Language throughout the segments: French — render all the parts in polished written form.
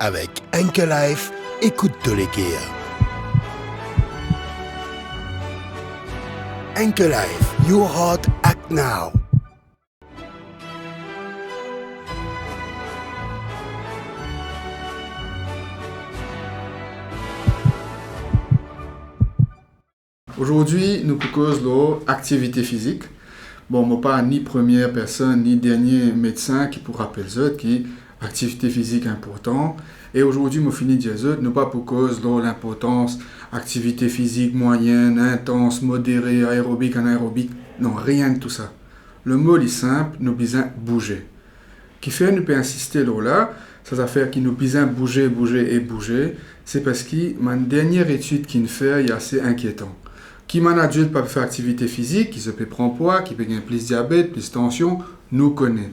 Avec Anke Life, écoute tous les gears. Anke Life, your heart act now. Aujourd'hui, nous causons l'activité physique. Bon, moi pas ni première personne ni dernier médecin qui pourra rappeler ça, qui activité physique important. Et aujourd'hui, moi finis de dire ça, nous pas pour cause de l'importance activité physique moyenne, intense, modérée, aérobique, anaérobique. Non, rien de tout ça. Le mot est simple, nous besoin bouger. Qui fait nous peut insister là, ces affaires qui nous besoin bouger, c'est parce que ma dernière étude qui nous fait est assez inquiétant. Qui un adulte peut faire activité physique, qui se peut prendre poids, qui peut gagner plus de diabète, plus de tension, nous connaît.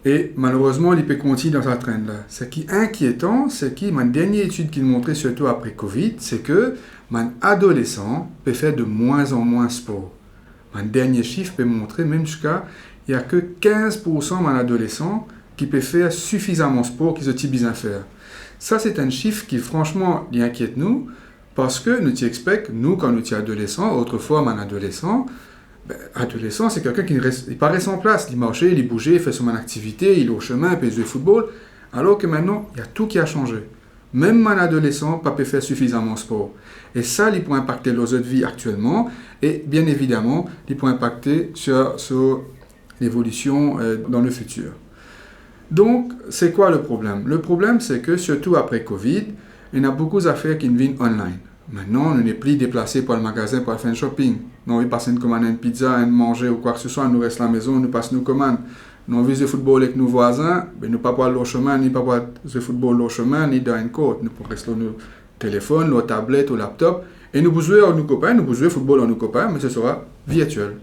Et malheureusement, il peut continuer dans cette traîne-là. Ce qui est inquiétant, c'est que ma dernière étude qui montrait, surtout après Covid, c'est que mon adolescent peut faire de moins en moins sport. Mon dernier chiffre peut montrer, même jusqu'à, il n'y a que 15% de mon adolescent qui peut faire suffisamment sport qu'ils ont besoin de faire. Ça, c'est un chiffre qui, franchement, inquiète nous, parce que nous expectons, nous, quand nous sommes adolescents, autrefois, mon adolescent, c'est quelqu'un qui il paraît sans place. Il marchait, il bougeait, il fait son activité, il est au chemin, il joue au football. Alors que maintenant, il y a tout qui a changé. Même mon adolescent ne peut pas faire suffisamment de sport. Et ça, il peut impacter nos autres vies actuellement. Et bien évidemment, il peut impacter sur l'évolution dans le futur. Donc, c'est quoi le problème? Le problème, c'est que, surtout après Covid, il y a beaucoup d'affaires qui viennent online. Maintenant, on n'est plus déplacé pour le magasin pour faire un shopping. Nous, on passe une commande, une pizza, un manger ou quoi que ce soit, nous reste à la maison, nous passons nos commandes. Nous, on vise le football avec nos voisins, mais nous ne pouvons pas aller au chemin, ni pas le football au chemin, ni dans une côte. Nous pouvons rester nos téléphones, nos tablettes, nos laptops, et nous pouvons jouer à nos copains, nous pouvons jouer au football à nos copains, mais ce sera virtuel.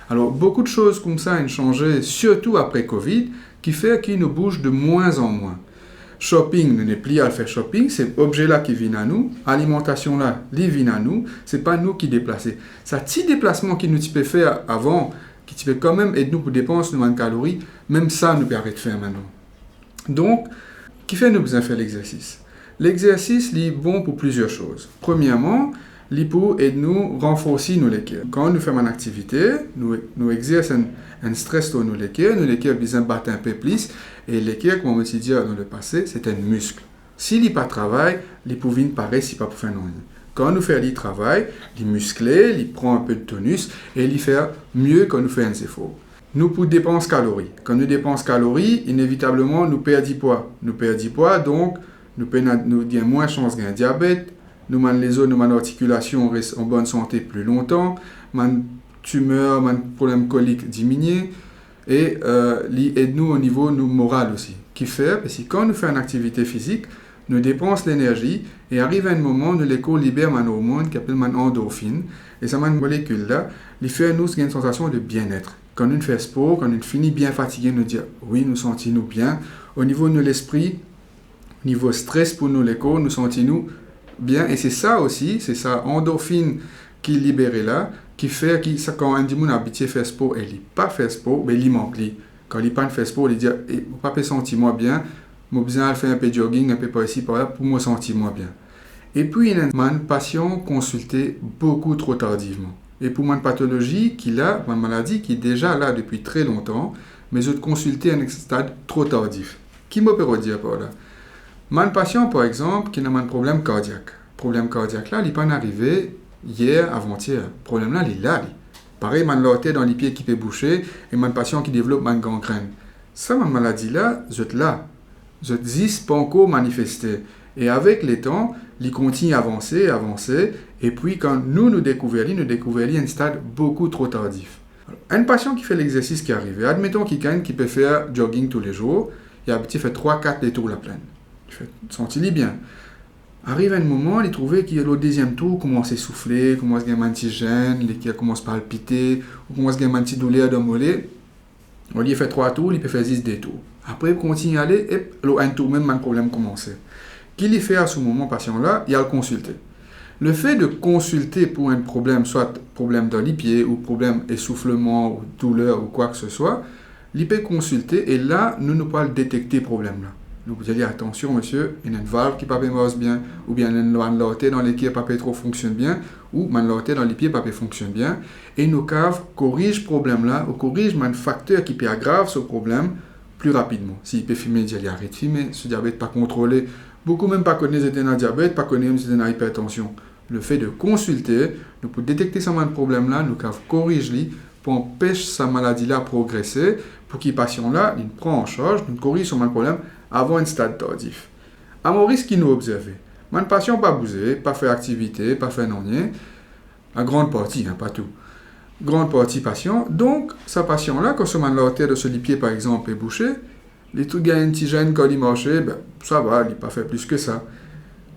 Alors, beaucoup de choses comme ça ont changé, surtout après Covid, qui fait qu'ils nous bougent de moins en moins. Shopping, nous n'est plus à faire shopping, c'est l'objet-là qui vient à nous, alimentation-là, il vient à nous, c'est pas nous qui déplaçons. Ça petit déplacement qui nous peut faire avant, qui peut quand même aider nous pour dépenser de calories, même ça nous permet de faire maintenant. Donc, qui fait nous besoin faire l'exercice? L'exercice, il est bon pour plusieurs choses. Premièrement, il peut aider nous renforcer nos léquires. Quand nous faisons une activité, nous exerçons un stress sur nos léquires besoin de battre un peu plus, et l'équerre, comme on dit dans le passé, c'est un muscle. S'il n'y a pas de travail, il peut venir pareil si pas pour faire rien. Quand nous faisons le travail, il musclé, il prend un peu de tonus, et il fait mieux quand nous faisons un effort. Nous pouvons dépenser calories. Quand nous dépensons calories, inévitablement, nous perdons du poids. Nous perdons du poids, donc nous avons moins de chances de gagner diabète. Nous avons les os, nous avons l'articulation restent en bonne santé plus longtemps. Nos tumeurs, nos problèmes coliques diminuent. Et aide-nous au niveau moral aussi. Qui fait, parce que quand nous faisons une activité physique, nous dépensons l'énergie et arrive un moment où le corps libère un hormone qui s'appelle l'endorphine. Et cette molécule-là, il fait nous une sensation de bien-être. Quand nous faisons sport, quand nous finissons bien fatigués, nous disons oui, nous sentons-nous bien. Au niveau de l'esprit, au niveau stress pour nous, les corps, nous sentons-nous bien. Et c'est ça aussi, c'est ça, endorphine qui est libérée là, qui fait que quand un monde a habitué à faire sport et il n'a pas fait sport, ben il manque. Quand il n'a pas fait sport, il dit « Je ne peux pas sentir moi bien, je vais besoin de faire un peu de jogging, un peu par ici, par là, pour me sentir moi bien. » Et puis, il y a un patient consulté beaucoup trop tardivement. Et pour une pathologie qu'il a, une maladie qui est déjà là depuis très longtemps, mais je consulté à un stade trop tardif. Qui me peut dire par là? Un patient, par exemple, qui a un problème cardiaque. Le problème cardiaque là, il n'est pas arrivé hier, avant-hier. Le problème là, il est là. Pareil, man l'orteil dans les pieds qui peut boucher et man patient qui développe une gangrène. Ça, ma maladie là, je dis pas encore manifesté. Et avec le temps, il continue à avancer, et puis quand nous découvrons un stade beaucoup trop tardif. Alors, un patient qui fait l'exercice qui arrive, admettons qu'il peut faire jogging tous les jours, il a habitué fait 3-4 détours la plaine. Il fait sentir bien. Arrive un moment, il trouvait qu'il au deuxième tour commence à souffler, commence à gagner un petit gêne, les qui commence à palpiter, ou commence à gagner un petit douleur de mollet. Au lieu de faire 3 tours, il peut faire 10 détours. Après, il continue à aller, et un tour, même un problème commence. Qu'il y fait à ce moment, patient-là, il a le consulter. Le fait de consulter pour un problème, soit problème dans les pieds, ou problème essoufflement, ou douleur, ou quoi que ce soit, il peut consulter, et là, nous ne pouvons pas détecter le problème-là. Nous vous dire attention monsieur, il y a une valve qui ne marche bien, ou bien une lotte dans les pieds pas trop fonctionne bien, ou une lotte dans les pieds pas fonctionne bien. Et nos caves corrigent ce problème-là, ou corrigent un facteur qui peut aggraver ce problème plus rapidement. S'il peut fumer, il arrête de fumer, ce diabète pas contrôlé. Beaucoup même pas connaissent étaient dans diabète, pas connaissent étaient dans hypertension. Le fait de consulter, nous pouvons détecter ce problème-là, nous pouvons corriger pour empêcher sa maladie-là de progresser, pour qu'il patient-là, il prend en charge, nous corrige son problème avant un stade tardif. À Maurice, qui nous observe, mon patient pas bougé, pas fait activité, pas fait non rien, à grande partie, pas tout. Grande partie patient, donc sa patient-là, quand son l'artère de ce pied par exemple est bouchée, les trucs gagnent un petit gène quand il marchait, ben, ça va, il n'a pas fait plus que ça.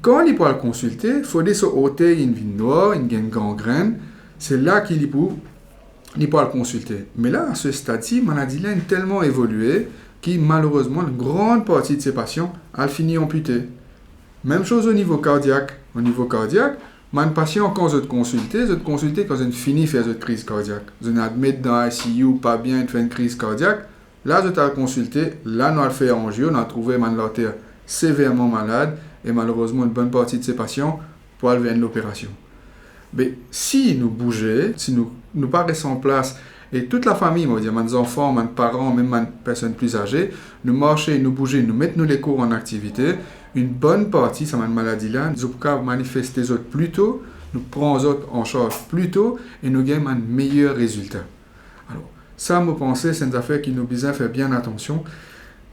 Quand il peut le consulter, il faut se ôter une vigne noire, une gangrène, c'est là qu'il peut le consulter. Mais là, à ce stade-ci, la maladie-là est tellement évoluée que malheureusement, une grande partie de ces patients a fini amputé. Même chose au niveau cardiaque. Au niveau cardiaque, mon patient, quand je te consulte quand je finis de faire une crise cardiaque. Je n'admets dans ICU, pas bien, de faire une crise cardiaque. Là, je t'ai consulté, là, nous avons fait angio, on a trouvé mon artère sévèrement malade, et malheureusement, une bonne partie de ces patients pour aller vers l'opération. Mais si nous bougeons, si nous paraissons en place, et toute la famille, moi, mes enfants, mes parents, même mes personnes plus âgées, nous marcher, nous bouger, nous mettre les cours en activité, une bonne partie de cette maladie-là, nous pouvons manifester les autres plus tôt, nous prenons les autres en charge plus tôt, et nous gagnons un meilleur résultat. Alors, ça, je pense, c'est une affaire qui nous besoin faire bien attention,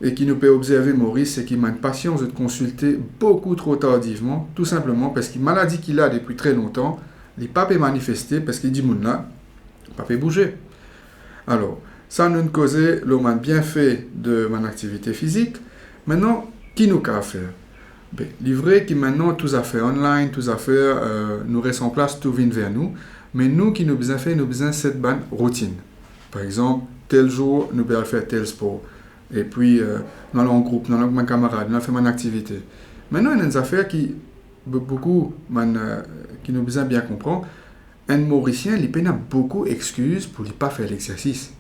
et qui nous peut observer Maurice, c'est qu'il manque patience de consulter beaucoup trop tardivement, tout simplement parce que la maladie qu'il a depuis très longtemps, il n'est pas manifesté parce qu'il dit là, pas fait bouger. Alors, ça nous causait le bienfait de mon activité physique. Maintenant, qui nous a faire? Ben, livré qui maintenant tout a fait online, tout a fait nous reste en place, tout vient vers nous. Mais nous qui nous besoin faire, nous besoin cette bonne routine. Par exemple, tel jour, nous devons faire tel sport. Et puis, nous allons en groupe, nous allons avec mes camarades, nous allons faire mon activité. Maintenant, il y a des affaires qui, beaucoup, qui nous besoin bien comprendre. Un Mauricien, il a beaucoup d'excuses pour ne pas faire l'exercice.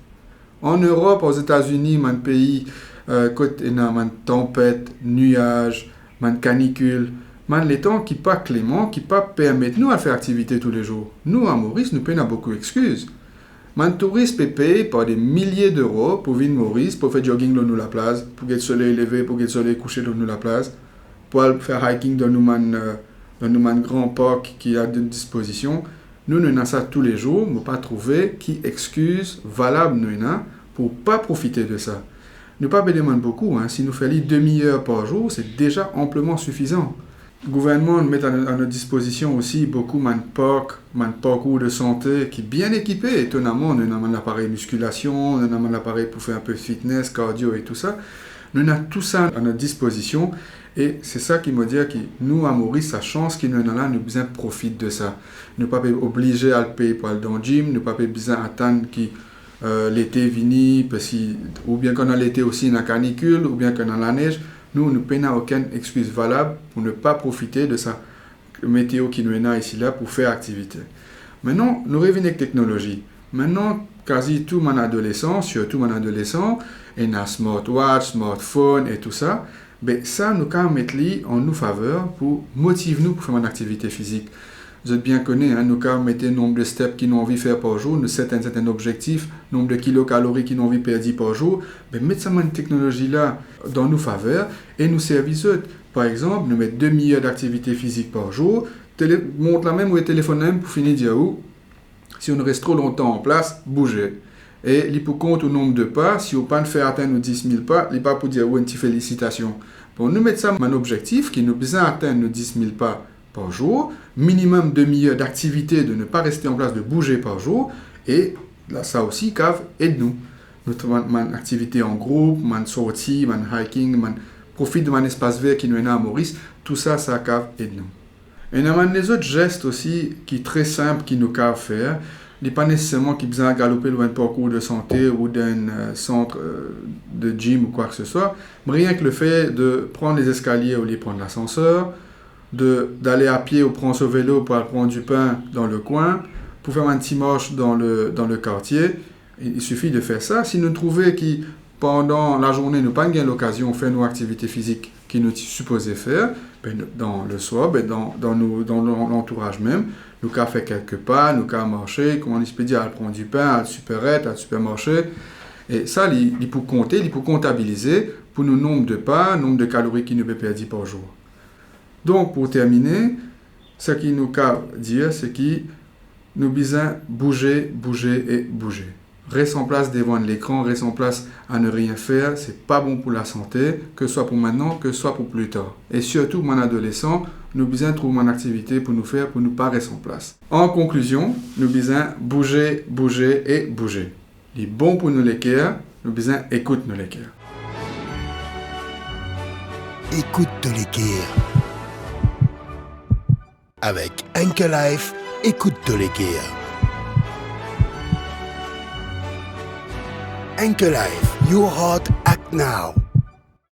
En Europe, aux États-Unis, un pays, quand il y a une tempête, nuages, une canicule, les temps qui pas clément, qui pas permettent nous à faire activité tous les jours. Nous, à Maurice, nous avons beaucoup d'excuses. Les touristes peuvent payer par des milliers d'euros pour venir Maurice, pour faire jogging dans la plage, pour que le soleil levé, pour que le soleil couché dans la plage, pour faire hiking dans nos grands parcs qui a de disposition. Nous avons ça tous les jours, mais pas trouver qui excuse valable nous pour pas profiter de ça. Nous pas demander beaucoup, si nous faisons demi-heure par jour, c'est déjà amplement suffisant. Le gouvernement nous met à notre disposition aussi beaucoup de parcours de santé qui est bien équipé. Étonnamment, nous avons l'appareil musculation, nous avons l'appareil pour faire un peu de fitness, cardio et tout ça. Nous avons tout ça à notre disposition. Et c'est ça qui me dit que nous, à Maurice, la chance qu'il nous a là, nous besoin profiter de ça. Nous ne sommes pas obligés à le payer pour aller dans le gym, nous ne sommes pas besoin d'attendre que l'été vienne, ou bien qu'on a l'été aussi dans la canicule, ou bien qu'on a la neige. Nous n'avons aucune excuse valable pour ne pas profiter de sa météo qui nous est là ici là pour faire activité. Maintenant, nous revenons avec la technologie. Maintenant, quasi tout mon adolescent, surtout mon adolescent, il a smartwatch, smartphone et tout ça. Ben, ça, nous quand mettre en nous faveur pour motiver nous pour faire une activité physique. Vous êtes bien connus, nous quand mettez le nombre de steps qu'ils ont envie de faire par jour, nous certains objectifs, nombre de kilocalories qu'ils ont envie de perdre par jour. Ben, mettre cette technologie-là dans nos faveurs et nous servir. Par exemple, nous mettons demi-heure d'activité physique par jour, montre la même ou le téléphone même pour finir de dire si on reste trop longtemps en place, bougez. Et il peut compter au nombre de pas, si on ne peut pas faire atteindre nos 10 000 pas, il pas pour dire une petite félicitation. Pour nous mettre ça un objectif qui nous besoin atteindre nos 10 000 pas par jour, minimum demi-heure d'activité, de ne pas rester en place, de bouger par jour, et là, ça aussi, cave, aide-nous. Notre activité en groupe, mon sortie, mon hiking, mon profit de mon espace vert qui nous est à Maurice, tout ça, ça cave, aide-nous. Et il y a des autres gestes aussi qui sont très simples qui nous cave faire. Il n'est pas nécessairement qu'il besoin de galoper dans un parcours de santé ou d'un centre de gym ou quoi que ce soit. Mais rien que le fait de prendre les escaliers au lieu de prendre l'ascenseur, d'aller à pied ou prendre son vélo pour aller prendre du pain dans le coin, pour faire un petit marche dans le quartier. Il suffit de faire ça. Si nous trouvons que pendant la journée, nous pas eu l'occasion de faire nos activités physiques qui nous supposés faire, dans le soir, dans l'entourage même, nous avons fait quelques pas, nous avons marché, comme on peut dire, à prendre du pain, à supérette, à supermarché. Et ça, il faut compter, il faut comptabiliser pour le nombre de pas, nombre de calories qui nous peut perdre par jour. Donc, pour terminer, ce qui nous a dire, c'est que nous besoin bouger, bouger et bouger. Reste en place devant l'écran, reste en place à ne rien faire, c'est pas bon pour la santé, que ce soit pour maintenant, que ce soit pour plus tard. Et surtout, mon adolescent, nous besoin trouver une activité pour nous faire, pour ne pas rester en place. En conclusion, nous besoin bouger, bouger et bouger. Il est bon pour nous l'équerre, nous besoin écoute nous l'équerre. Écoute de l'équerre. Avec Enke Life, écoute de l'équerre. Enke Life, your heart act now.